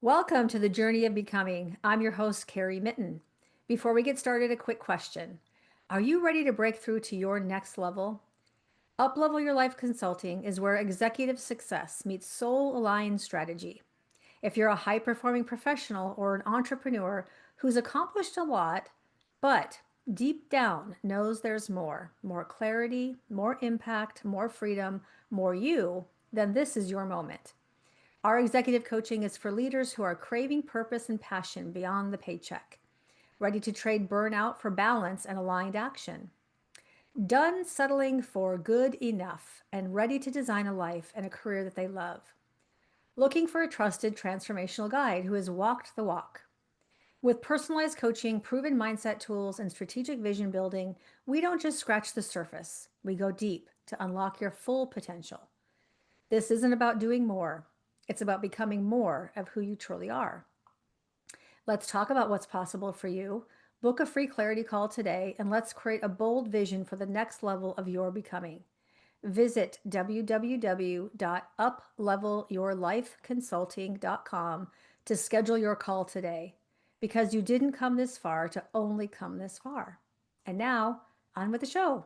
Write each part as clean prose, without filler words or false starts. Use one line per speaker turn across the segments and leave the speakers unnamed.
Welcome to the Journey of Becoming. I'm your host, Karrie Mitten. Before we get started, a quick question. Are you ready to break through to your next level? Uplevel Your Life Consulting is where executive success meets soul aligned strategy. If you're a high performing professional or an entrepreneur who's accomplished a lot, but deep down knows there's more clarity, more impact, more freedom, more you, then this is your moment. Our executive coaching is for leaders who are craving purpose and passion beyond the paycheck, ready to trade burnout for balance and aligned action, done settling for good enough, and ready to design a life and a career that they love. Looking for a trusted transformational guide who has walked the walk. With personalized coaching, proven mindset tools, and strategic vision building, we don't just scratch the surface, we go deep to unlock your full potential. This isn't about doing more, it's about becoming more of who you truly are. Let's talk about what's possible for you. Book a free clarity call today, and let's create a bold vision for the next level of your becoming. Visit www.uplevelyourlifeconsulting.com to schedule your call today, because you didn't come this far to only come this far. And now, on with the show.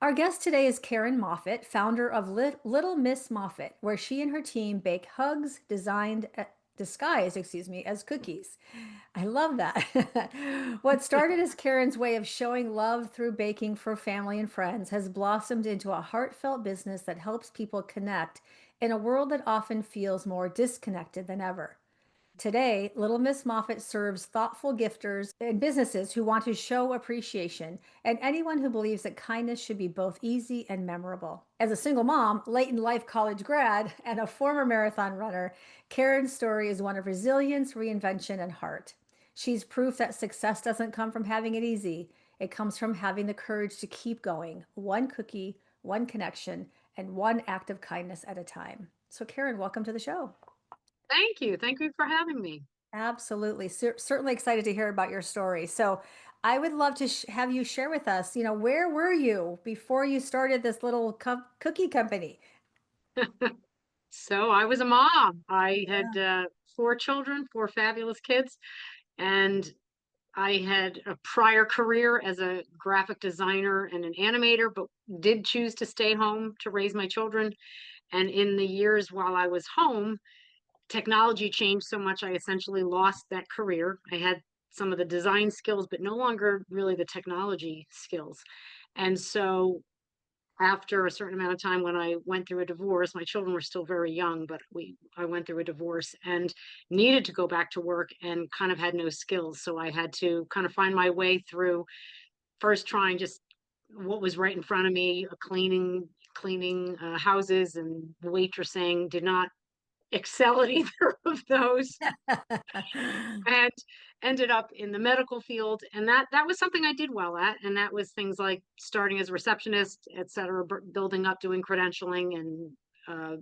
Our guest today is Karen Moffitt, founder of Little Miss Moffitt, where she and her team bake hugs disguised, as cookies. I love that. What started as Karen's way of showing love through baking for family and friends has blossomed into a heartfelt business that helps people connect in a world that often feels more disconnected than ever. Today, Little Miss Moffitt serves thoughtful gifters and businesses who want to show appreciation, and anyone who believes that kindness should be both easy and memorable. As a single mom, late in life college grad, and a former marathon runner, Karen's story is one of resilience, reinvention, and heart. She's proof that success doesn't come from having it easy, it comes from having the courage to keep going, one cookie, one connection, and one act of kindness at a time. So, Karen, welcome to the show.
Thank you. Thank you for having me.
Absolutely. Certainly excited to hear about your story. So, I would love to have you share with us, where were you before you started this little cookie company?
So I was a mom. I had
Yeah.
four children, four fabulous kids, and I had a prior career as a graphic designer and an animator, but did choose to stay home to raise my children. And in the years while I was home, technology changed so much, I essentially lost that career. I had some of the design skills, but no longer really the technology skills. And so after a certain amount of time when I went through a divorce, my children were still very young, but I went through a divorce and needed to go back to work and kind of had no skills. So I had to kind of find my way through first trying just what was right in front of me, cleaning houses and waitressing. Did not excel at either of those and ended up in the medical field, and that was something I did well at, and that was things like starting as a receptionist, et cetera, building up, doing credentialing and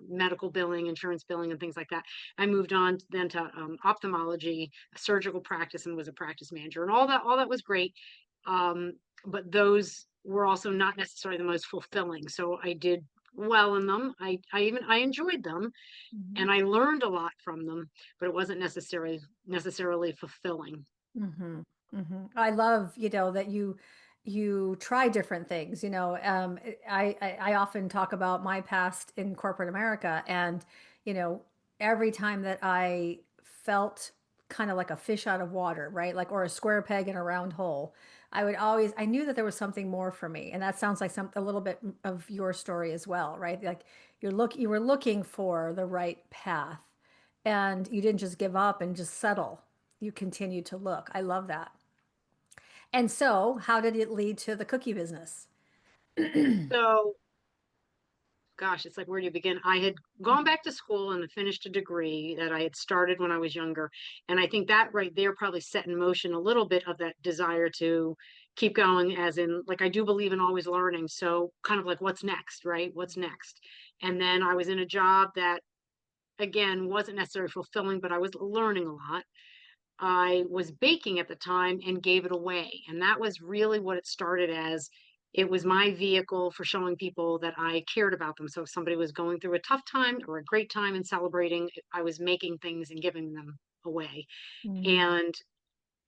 medical billing, insurance billing, and things like that. I moved on then to ophthalmology, a surgical practice, and was a practice manager, and all that was great. um, but those were also not necessarily the most fulfilling, so I did well in them. I enjoyed them,
Mhm.
and I learned a lot from them, but it wasn't necessarily fulfilling.
Hmm. Hmm. I love, that you try different things. I often talk about my past in corporate America, and you know, every time that I felt kind of like a fish out of water, right? Like, or a square peg in a round hole, I knew that there was something more for me, and that sounds like a little bit of your story as well, right? Like you were looking for the right path, and you didn't just give up and just settle. You continued to look. I love that. And so, how did it lead to the cookie business?
So, gosh, it's like, where do you begin? I had gone back to school and finished a degree that I had started when I was younger. And I think that right there probably set in motion a little bit of that desire to keep going, as in, like, I do believe in always learning. So, kind of like, what's next, right? What's next? And then I was in a job that, again, wasn't necessarily fulfilling, but I was learning a lot. I was baking at the time and gave it away. And that was really what it started as, it was my vehicle for showing people that I cared about them. So if somebody was going through a tough time or a great time and celebrating, I was making things and giving them away.
Mm.
And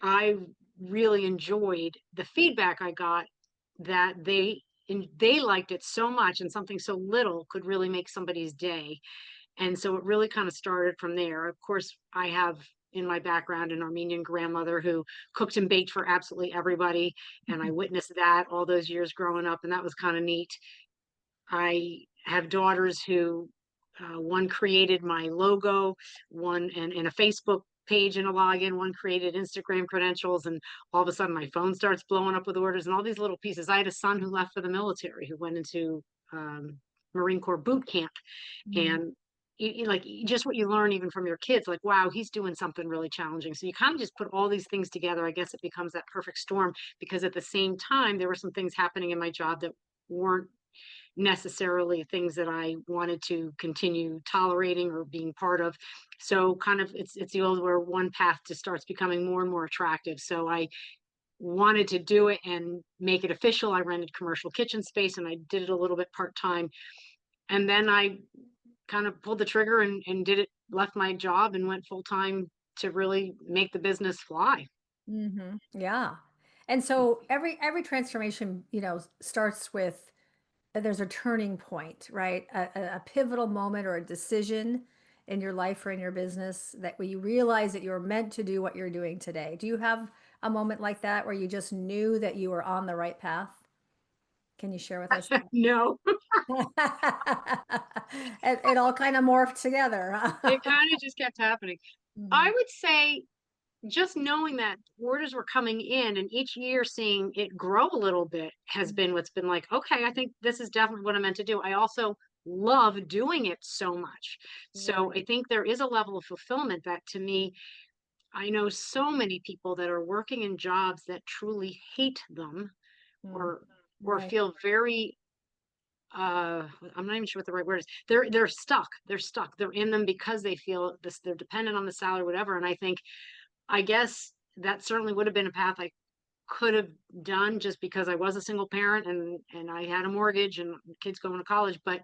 I really enjoyed the feedback I got, that they liked it so much, and something so little could really make somebody's day. And so it really kind of started from there. Of course, I have in my background an Armenian grandmother who cooked and baked for absolutely everybody. And I witnessed that all those years growing up, and that was kind of neat. I have daughters who, one created my logo, one and a Facebook page and a login, one created Instagram credentials, and all of a sudden my phone starts blowing up with orders and all these little pieces. I had a son who left for the military, who went into Marine Corps boot camp,
Mm.
and just what you learn even from your kids, like, wow, he's doing something really challenging. So you kind of just put all these things together. I guess it becomes that perfect storm, because at the same time there were some things happening in my job that weren't necessarily things that I wanted to continue tolerating or being part of. So kind of it's the old where one path just starts becoming more and more attractive. So I wanted to do it and make it official. I rented commercial kitchen space and I did it a little bit part-time. And then I kind of pulled the trigger and did it, left my job and went full-time to really make the business fly.
Mhm. Yeah. And so every transformation, starts with there's a turning point, right? A pivotal moment or a decision in your life or in your business that where you realize that you're meant to do what you're doing today. Do you have a moment like that where you just knew that you were on the right path? Can you share with us?
No,
It all kind of morphed together.
it
Huh?
kind of just kept happening. I
Mhm.
would say just knowing that orders were coming in and each year seeing it grow a little bit has been what's been like, okay, I think this is definitely what I'm meant to do. I also love doing it so much. So
Right.
I think there is a level of fulfillment that, to me, I know so many people that are working in jobs that truly hate them,
Mm.
or
Right.
feel very I'm not even sure what the right word is. They're stuck. They're stuck. They're in them because they feel this, they're dependent on the salary, whatever. And I think, I guess that certainly would have been a path I could have done, just because I was a single parent and I had a mortgage and kids going to college. But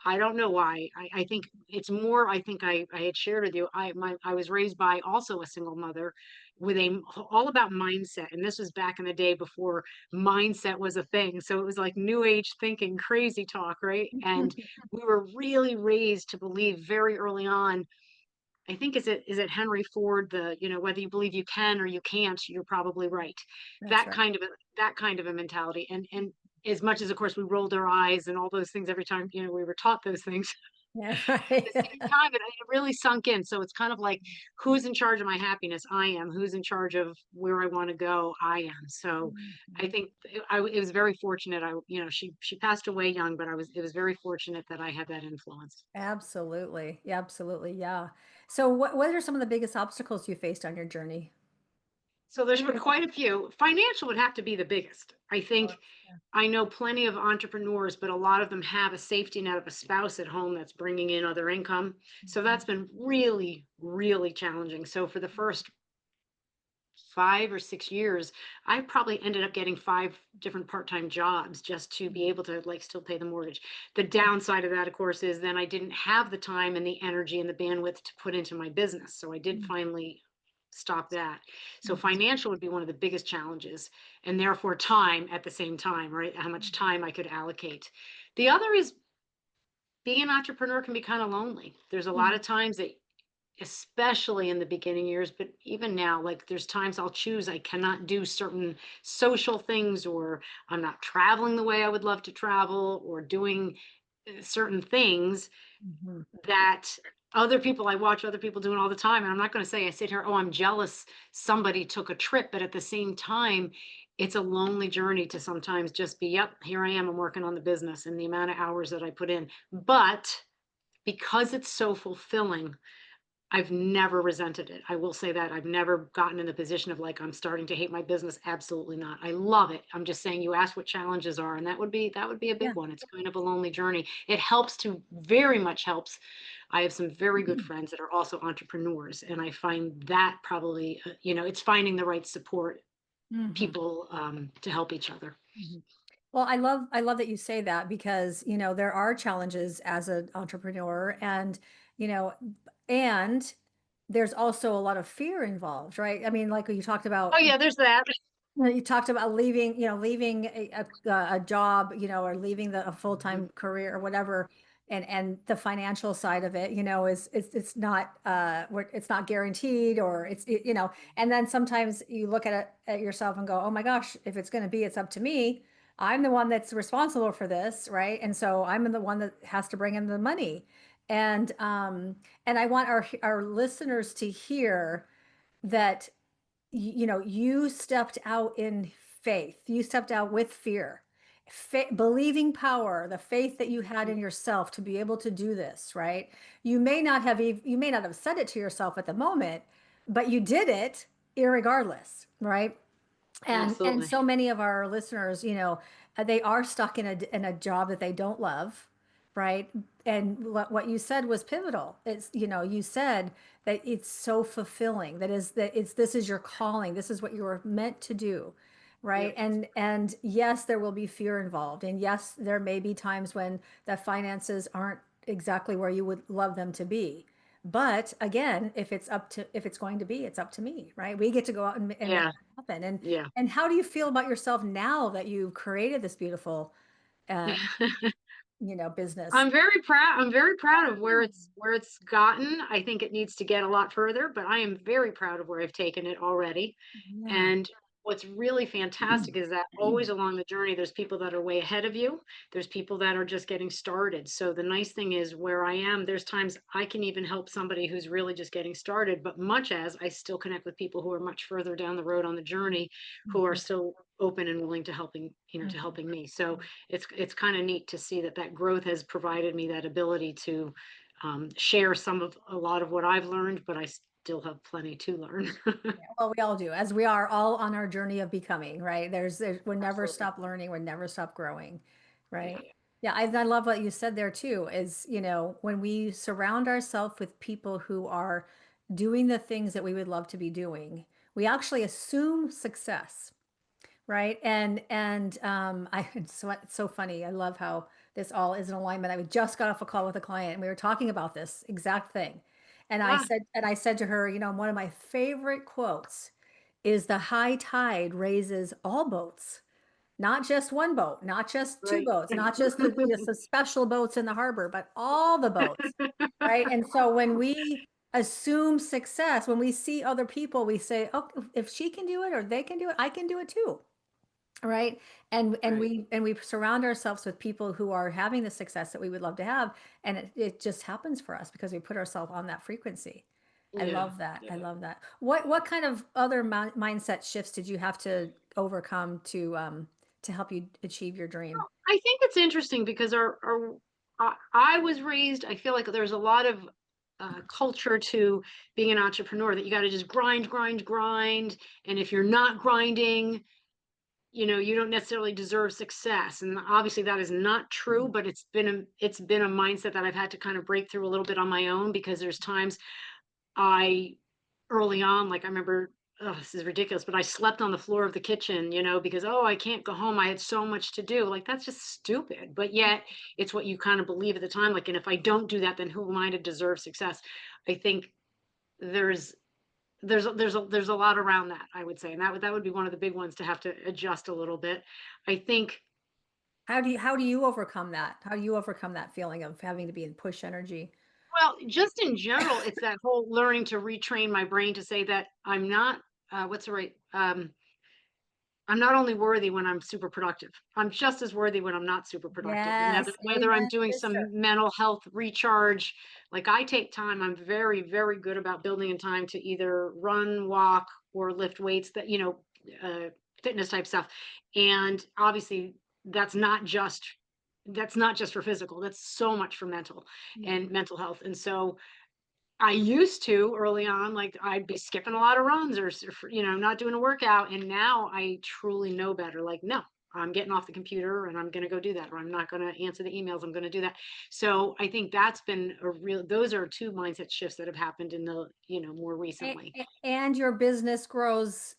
I don't know why. I think it's more, I think I had shared with you, I was raised by also a single mother with all about mindset. And this was back in the day before mindset was a thing. So it was like new age thinking, crazy talk, right? And we were really raised to believe very early on, I think, is it Henry Ford, the, whether you believe you can or you can't, you're probably right.
That's
That
right.
kind of a that kind of a mentality. And as much as, of course, we rolled our eyes and all those things every time, we were taught those things,
Yeah,
at the
right.
same time, it really sunk in. So it's kind of like, who's in charge of my happiness? I am. Who's in charge of where I want to go? I am. So I
Mhm.
think it was very fortunate. She passed away young, but it was very fortunate that I had that influence.
Absolutely. Yeah, absolutely. Yeah. So what are some of the biggest obstacles you faced on your journey?
So there's been quite a few. Financial would have to be the biggest. I think
Sure. Yeah.
I know plenty of entrepreneurs, but a lot of them have a safety net of a spouse at home that's bringing in other income. So
Mhm.
that's been really, really challenging. So for the first 5 or 6 years, I probably ended up getting 5 different part-time jobs just to be able to, like, still pay the mortgage. The downside of that, of course, is then I didn't have the time and the energy and the bandwidth to put into my business. So I did
Mhm.
finally stop that. So
Mhm.
financial would be one of the biggest challenges, and therefore time at the same time, right? How much
Mhm.
time I could allocate. The other is, being an entrepreneur can be kind of lonely. There's a lot
Mhm.
of times that, especially in the beginning years, but even now, like, there's times I'll choose I cannot do certain social things, or I'm not traveling the way I would love to travel, or doing certain things
Mhm.
that I watch other people doing all the time. And I'm not going to say I sit here, oh, I'm jealous somebody took a trip, but at the same time, it's a lonely journey to sometimes just be, yep, here I am, I'm working on the business, and the amount of hours that I put in. But because it's so fulfilling, I've never resented it. I will say that I've never gotten in the position of, like, I'm starting to hate my business. Absolutely not. I love it. I'm just saying, you asked what challenges are, and that would be a big
Yeah.
one. It's kind of a lonely journey. It helps to very much helps. I have some very good friends that are also entrepreneurs, and I find that probably, it's finding the right support
Mhm.
people, to help each other.
Mhm. Well, I love that you say that because, there are challenges as an entrepreneur you know, and there's also a lot of fear involved, right? I mean, like you talked
Oh
about
yeah, there's that.
you talked about leaving a job, or leaving a
Mhm.
full-time career or whatever, and the financial side of it, it's not it's not guaranteed, or and then sometimes you look at it at yourself and go, oh my gosh, if it's going to be, it's up to me. I'm the one that's responsible for this, right? And so I'm the one that has to bring in the money. And I want our listeners to hear that you stepped out in faith. You stepped out with fear, believing power, the faith that you had in yourself to be able to do this, right? You may not have said it to yourself at the moment, but you did it irregardless, right? And
Absolutely.
so many of our listeners, they are stuck in a job that they don't love, right? And what you said was pivotal. You said that it's so fulfilling. This is your calling. This is what you were meant to do, right?
Yep.
And yes, there will be fear involved, and yes, there may be times when the finances aren't exactly where you would love them to be. But again, if it's going to be, it's up to me, right? We get to go out and make
Yeah.
it happen. And
Yeah.
and how do you feel about yourself now that you've created this beautiful, uh, business?
I'm very proud of where it's gotten. I think it needs to get a lot further, but I am very proud of where I've taken it already.
Yeah.
And what's really fantastic is that always along the journey, there's people that are way ahead of you. There's people that are just getting started. So the nice thing is where I am, there's times I can even help somebody who's really just getting started, but much as I still connect with people who are much further down the road on the journey, who are
Mhm.
still open and willing to to
Mhm.
helping me. So it's kind of neat to see that that growth has provided me that ability to share some of a lot of what I've learned, but I still have plenty to learn.
Well, we all do, as we are all on our journey of becoming, right? We're never
Absolutely.
stop learning, we're never stop growing,
Yeah.
right? Yeah, I love what you said there too, is, when we surround ourselves with people who are doing the things that we would love to be doing, we actually assume success. Right. It's so funny. I love how this all is in alignment. I just got off a call with a client and we were talking about this exact thing.
Ah,
And I said to her, one of my favorite quotes is the high tide raises all boats, not just one boat, not just two
right.
boats, not just the special boats in the harbor, but all the boats. Right. And so when we assume success, when we see other people, we say, oh, if she can do it or they can do it, I can do it too. Right. And
Right.
we surround ourselves with people who are having the success that we would love to have. And it just happens for us because we put ourselves on that frequency. I
Yeah.
love that. I
Yeah.
love that. What kind of other mindset shifts did you have to overcome to help you achieve your dream?
I think it's interesting because I was raised, I feel like there's a lot of culture to being an entrepreneur that you got to just grind, grind, grind. And if you're not grinding, you don't necessarily deserve success. And obviously that is not true, but it's been a mindset that I've had to kind of break through a little bit on my own because there's times I early on, like I remember, oh, this is ridiculous, but I slept on the floor of the kitchen, because oh, I can't go home. I had so much to do. Like that's just stupid. But yet it's what you kind of believe at the time. Like, and if I don't do that, then who am I to deserve success? I think there's there's a lot around that, I would say. And that would be one of the big ones to have to adjust a little bit. I think
How do you overcome that? How do you overcome that feeling of having to be in push energy?
well, just in general, it's that whole learning to retrain my brain to say that I'm not what's the right I'm not only worthy when I'm super productive. I'm just as worthy when I'm not super productive. And
Yes.
whether I'm
Amen,
doing
sister.
some mental health recharge, like I take time, I'm very, very good about building in time to either run, walk, or lift weights uh, fitness type stuff. And obviously that's not just for physical, that's so much for mental
Yeah.
and mental health. And so I used to early on, like I'd be skipping a lot of runs or not doing a workout. And now I truly know better. Like, no, I'm getting off the computer and I'm going to go do that, or I'm not going to answer the emails. I'm going to do that. So I think that's been those are two mindset shifts that have happened in more recently.
And your business grows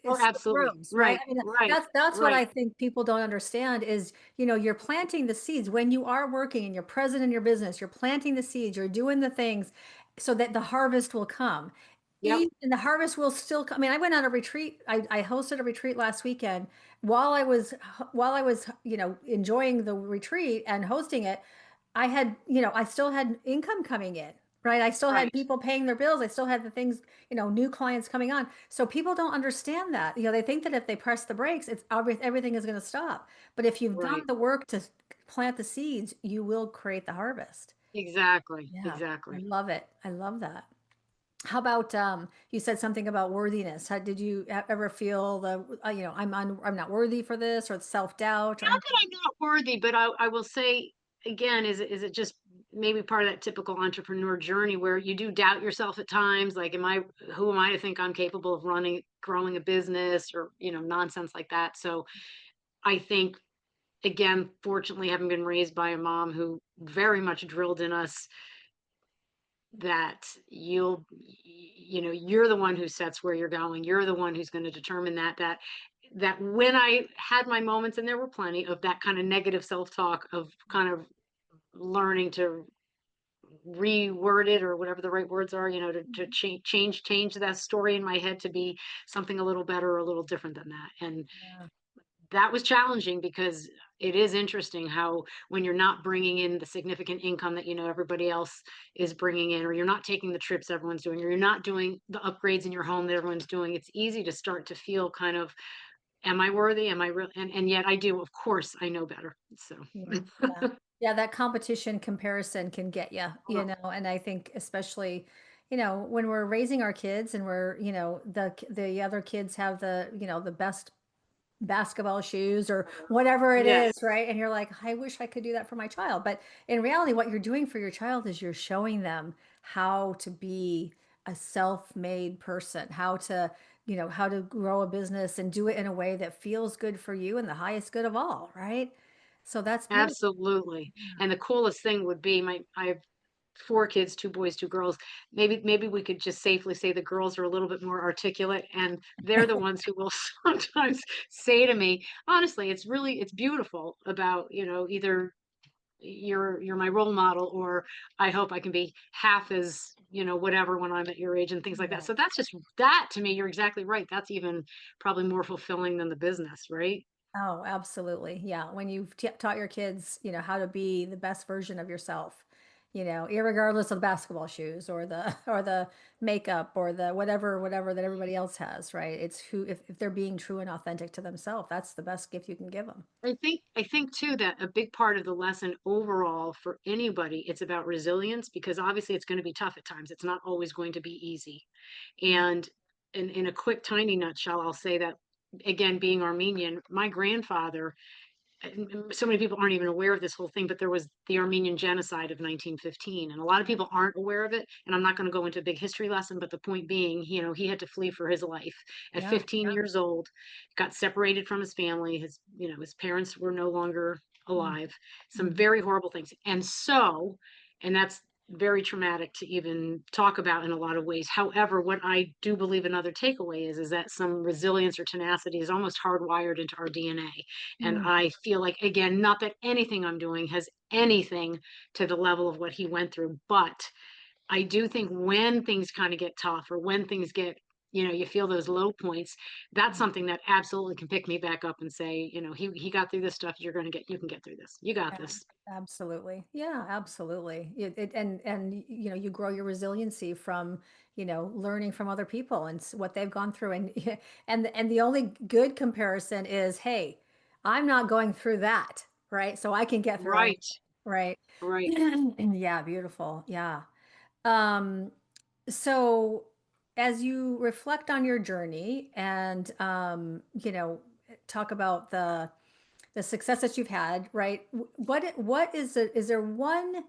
Oh,
it's the
absolutely.
rooms, right?
Right,
I mean,
right,
that's what
right.
I think people don't understand is, you're planting the seeds when you are working and you're present in your business, you're planting the seeds, you're doing the things so that the harvest will come.
Yep.
And the harvest will still come. I mean, I went on a retreat. I hosted a retreat last weekend while I was, enjoying the retreat and hosting it. I still had income coming in, right? I still had
Right,
people paying their bills. I still had the things, new clients coming on. So people don't understand that. They think that if they press the brakes, everything is going to stop. But if you've done
right.
the work to plant the seeds, you will create the harvest.
Exactly,
Yeah, I
exactly.
love it. I love that. How about you said something about worthiness. Did you ever feel I'm not worthy for this or self-doubt or
Not
anything?
that I'm not worthy, but I will say again, is it just maybe part of that typical entrepreneur journey where you do doubt yourself at times? Like, who am I to think I'm capable of growing a business or, nonsense like that. So I think again, fortunately, having been raised by a mom who very much drilled in us that you're the one who sets where you're going. You're the one who's going to determine that when I had my moments, and there were plenty of that kind of negative self-talk of kind of learning to reword it or whatever the right words are, to change that story in my head to be something a little better or a little different than that. And
Yeah.
that was challenging because it is interesting how when you're not bringing in the significant income that everybody else is bringing in, or you're not taking the trips everyone's doing, or you're not doing the upgrades in your home that everyone's doing, it's easy to start to feel kind of, am I worthy, am I real, and yet I do, of course I know better, so
Yeah, yeah. Yeah, that competition comparison can get you,
Oh,
and I think especially, when we're raising our kids and we're, the other kids have the best basketball shoes or whatever it
yes,
is, right? And you're like, I wish I could do that for my child. But in reality, what you're doing for your child is you're showing them how to be a self-made person, how to grow a business and do it in a way that feels good for you and the highest good of all, right? So that's beautiful.
absolutely. And the coolest thing would be, I have 4 kids, 2 boys, 2 girls. Maybe we could just safely say the girls are a little bit more articulate, and they're the ones who will sometimes say to me, honestly, it's beautiful about, either you're my role model, or I hope I can be half as, whatever when I'm at your age and things like that.
Yeah.
So that's just that to me, you're exactly right. That's even probably more fulfilling than the business, right?
Oh, absolutely. Yeah. When you've taught your kids, how to be the best version of yourself, irregardless of basketball shoes or the or the makeup or the whatever that everybody else has, right? It's who if they're being true and authentic to themselves, that's the best gift you can give them.
I think too that a big part of the lesson overall for anybody, it's about resilience, because obviously it's going to be tough at times. It's not always going to be easy.
Yeah.
And in a quick, tiny nutshell, I'll say that again, being Armenian, my grandfather, so many people aren't even aware of this whole thing, but there was the Armenian genocide of 1915, and a lot of people aren't aware of it. And I'm not going to go into a big history lesson, but the point being, he had to flee for his life at
Yeah.
15 years old, got separated from his family. His parents were no longer alive. Some
Mhm.
very horrible things, and that's very traumatic to even talk about in a lot of ways. However, what I do believe another takeaway is that some resilience or tenacity is almost hardwired into our DNA. And
Mm.
I feel like, again, not that anything I'm doing has anything to the level of what he went through, but I do think when things kind of get tough, or when things get, you feel those low points, that's something that absolutely can pick me back up and say, he got through this stuff. You can get through this. You got
Yeah,
this.
absolutely. Yeah, absolutely. And you grow your resiliency from, learning from other people and what they've gone through. And and the only good comparison is, hey, I'm not going through that, right? So I can get through anything,
Right.
right?
Right.
Yeah, beautiful. Yeah. Um, so as you reflect on your journey and talk about the success that you've had, right? What is there one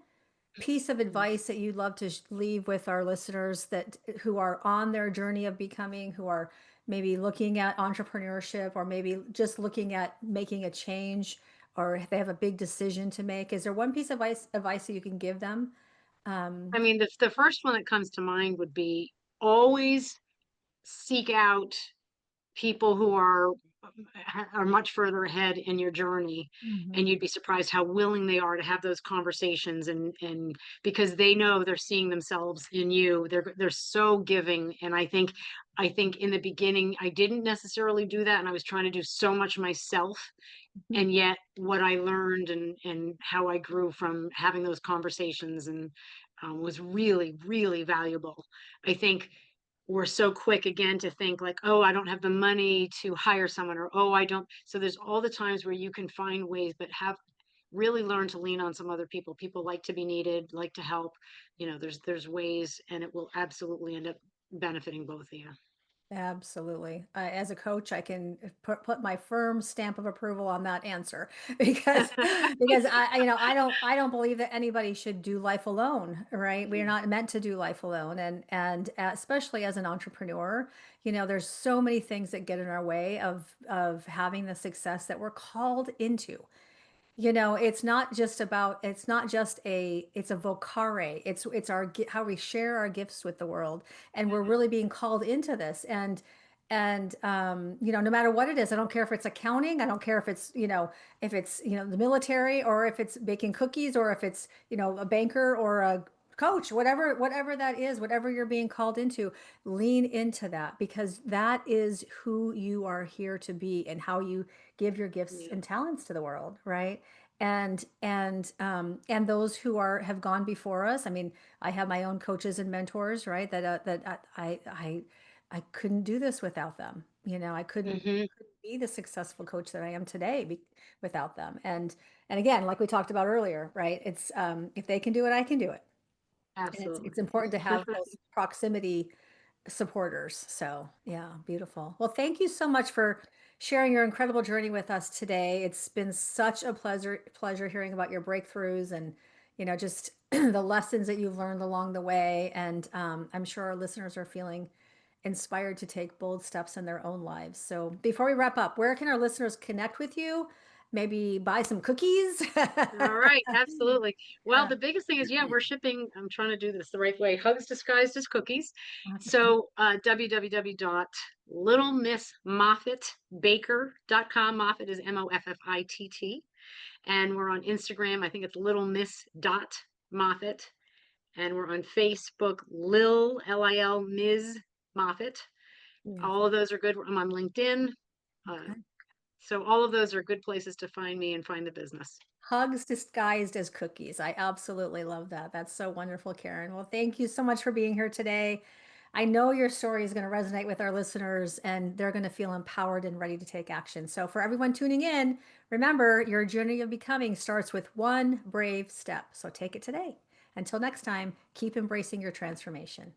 piece of advice that you'd love to leave with our listeners that who are on their journey of becoming, who are maybe looking at entrepreneurship or maybe just looking at making a change or they have a big decision to make? Is there one piece of advice that you can give them?
I mean, the first one that comes to mind would be always seek out people who are much further ahead in your journey, and
Mhm.
you'd be surprised how willing they are to have those conversations, and because they know they're seeing themselves in you. They're so giving, and I think in the beginning I didn't necessarily do that, and I was trying to do so much myself,
Mhm.
and yet what I learned and how I grew from having those conversations, and was really, really valuable. I think we're so quick again to think like, oh, I don't have the money to hire someone, or oh, I don't. So there's all the times where you can find ways, but have really learn to lean on some other people. People like to be needed, like to help. There's ways, and it will absolutely end up benefiting both of you.
Absolutely. As a coach, I can put my firm stamp of approval on that answer because I don't believe that anybody should do life alone, right? We're
Mm,
not meant to do life alone, and especially as an entrepreneur, there's so many things that get in our way of having the success that we're called into. It's a vocare. It's how we share our gifts with the world, and we're really being called into this. And no matter what it is, I don't care if it's accounting, I don't care if it's the military, or if it's baking cookies, or if it's a banker or a coach, whatever that is, whatever you're being called into, lean into that, because that is who you are here to be, and how you give your gifts
yeah.
and talents to the world, right? And those who have gone before us. I mean, I have my own coaches and mentors, right? That I couldn't do this without them. I
Hmm.
couldn't be the successful coach that I am today without them. And again, like we talked about earlier, right? It's if they can do it, I can do it. And it's
Absolutely.
important to have those proximity supporters. So, yeah, beautiful. Well, thank you so much for sharing your incredible journey with us today. It's been such a pleasure hearing about your breakthroughs, and just the lessons that you've learned along the way. And I'm sure our listeners are feeling inspired to take bold steps in their own lives. So, before we wrap up, where can our listeners connect with you? Maybe buy some cookies.
All right, absolutely. Well,
Yeah.
the biggest thing is, yeah, we're shipping. I'm trying to do this the right way. Hugs disguised as cookies.
Okay.
So, www.littlemissmoffittbaker.com. Moffitt is Moffitt. And we're on Instagram. I think it's Little Miss dot Moffitt. And we're on Facebook, Lil Ms. Moffitt. All
Beautiful.
of those are good. I'm on LinkedIn. Uh,
Okay.
so all of those are good places to find me and find the business.
Hugs disguised as cookies. I absolutely love that. That's so wonderful, Karen. Well, thank you so much for being here today. I know your story is going to resonate with our listeners, and they're going to feel empowered and ready to take action. So, for everyone tuning in, remember your journey of becoming starts with one brave step. So, take it today. Until next time, keep embracing your transformation.